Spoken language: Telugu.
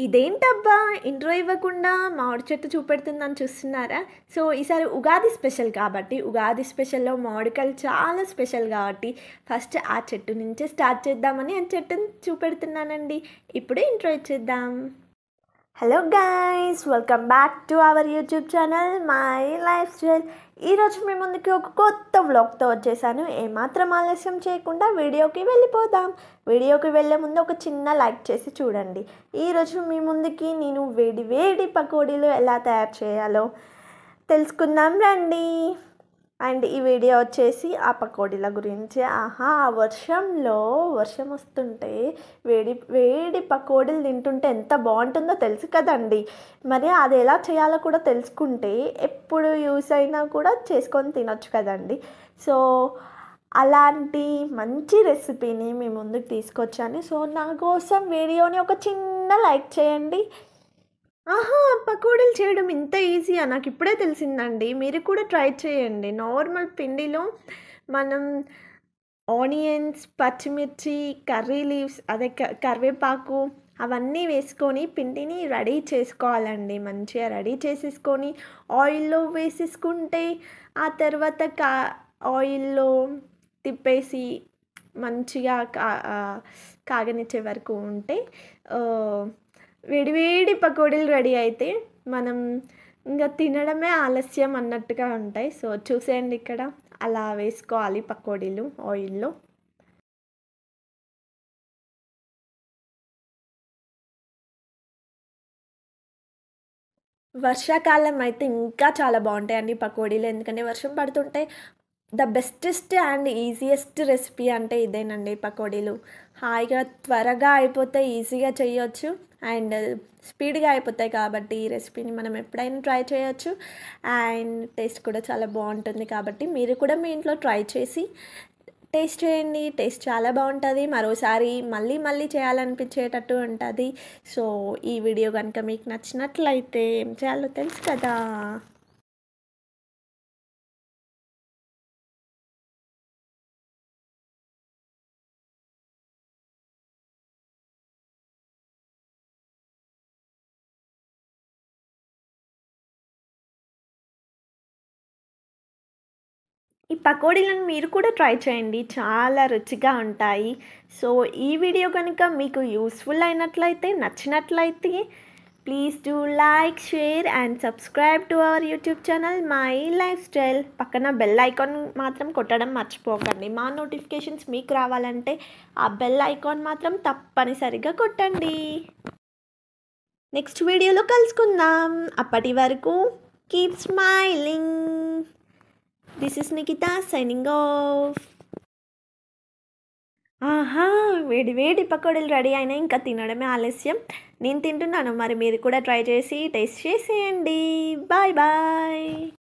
ఇదేంటబ్బా! ఇంట్రో ఇవ్వకుండా మామిడి చెట్టు చూపెడుతుందని చూస్తున్నారా? సో, ఈసారి ఉగాది స్పెషల్ కాబట్టి, ఉగాది స్పెషల్‌లో మామిడికాయలు చాలా స్పెషల్ కాబట్టి, ఫస్ట్ ఆ చెట్టు నుంచే స్టార్ట్ చేద్దామని ఆ చెట్టుని చూపెడుతున్నానండి. ఇప్పుడు ఇంట్రో ఇచ్చేద్దాం. Hello guys! Welcome back to our YouTube channel my life style. ఈరోజు మీ ముందుకి ఒక కొత్త వ్లాగ్తో వచ్చేసాను. ఏమాత్రం ఆలస్యం చేయకుండా వీడియోకి వెళ్ళిపోదాం. వీడియోకి వెళ్ళే ముందు ఒక చిన్న లైక్ చేసి చూడండి. ఈరోజు మీ ముందుకి నేను వేడి వేడి పకోడీలు ఎలా తయారు చేయాలో తెలుసుకుందాం రండి. అండ్ ఈ వీడియో వచ్చేసి ఆ పకోడీల గురించి. వర్షం వస్తుంటే వేడి వేడి పకోడీలు తింటుంటే ఎంత బాగుంటుందో తెలుసు కదండి. మరి అది ఎలా చేయాలో కూడా తెలుసుకుంటే ఎప్పుడు యూస్ అయినా కూడా చేసుకొని తినొచ్చు కదండి. సో అలాంటి మంచి రెసిపీని మీ ముందుకు తీసుకొచ్చాను. సో నా కోసం వీడియోని ఒక చిన్న లైక్ చేయండి. పకోడీలు చేయడం ఇంత ఈజీయా? నాకిప్పుడే తెలిసిందండి. మీరు కూడా ట్రై చేయండి. నార్మల్ పిండిలో మనం ఆనియన్స్, పచ్చిమిర్చి, కర్రీ లీవ్స్ అదే కరివేపాకు అవన్నీ వేసుకొని పిండిని రెడీ చేసుకోవాలండి. మంచిగా రెడీ చేసేసుకొని ఆయిల్‌లో వేసేసుకుంటే ఆ తర్వాత ఆయిల్‌లో తిప్పేసి మంచిగా కాగనిచ్చే వరకు ఉంటే వేడి వేడి పకోడీలు రెడీ అయితే మనం ఇంక తినడమే ఆలస్యం అన్నట్టుగా ఉంటాయి. సో చూసేయండి, ఇక్కడ అలా వేసుకోవాలి పకోడీలు ఆయిల్‌లో. వర్షాకాలం అయితే ఇంకా చాలా బాగుంటాయండి పకోడీలు. ఎందుకంటే వర్షం పడుతుంటే the bestest and easiest recipe అంటే ఇదేనండి పకోడీలు. హాయిగా త్వరగా అయిపోతాయి, ఈజీగా చేయొచ్చు అండ్ స్పీడ్‌గా అయిపోతాయి కాబట్టి ఈ రెసిపీని మనం ఎప్పుడైనా ట్రై చేయొచ్చు. అండ్ టేస్ట్ కూడా చాలా బాగుంటుంది కాబట్టి మీరు కూడా మీ ఇంట్లో ట్రై చేసి టేస్ట్ చేయండి. టేస్ట్ చాలా బాగుంటుంది. మరోసారి మళ్ళీ మళ్ళీ చేయాలనిపించేటట్టు ఉంటుంది. సో ఈ వీడియో కనుక మీకు నచ్చినట్లయితే ఏం చేయాలో తెలుసు కదా. ఈ పకోడీలను మీరు కూడా ట్రై చేయండి. చాలా రుచిగా ఉంటాయి. సో ఈ వీడియో కనుక మీకు యూస్ఫుల్ అయినట్లయితే, నచ్చినట్లయితే please do like, share and subscribe to our YouTube channel my life style. పక్కన బెల్ ఐకాన్ మాత్రం కొట్టడం మర్చిపోకండి. మా నోటిఫికేషన్స్ మీకు రావాలంటే ఆ బెల్ ఐకాన్ మాత్రం తప్పనిసరిగా కొట్టండి. నెక్స్ట్ వీడియోలో కలుసుకుందాం. అప్పటి వరకు keep smiling. This is Nikhita signing off. వేడి వేడి పకోడీలు రెడీ అయినాయి. ఇంకా తినడమే ఆలస్యం. నేను తింటున్నాను. మరి మీరు కూడా ట్రై చేసి టేస్ట్ చేసేయండి. Bye bye.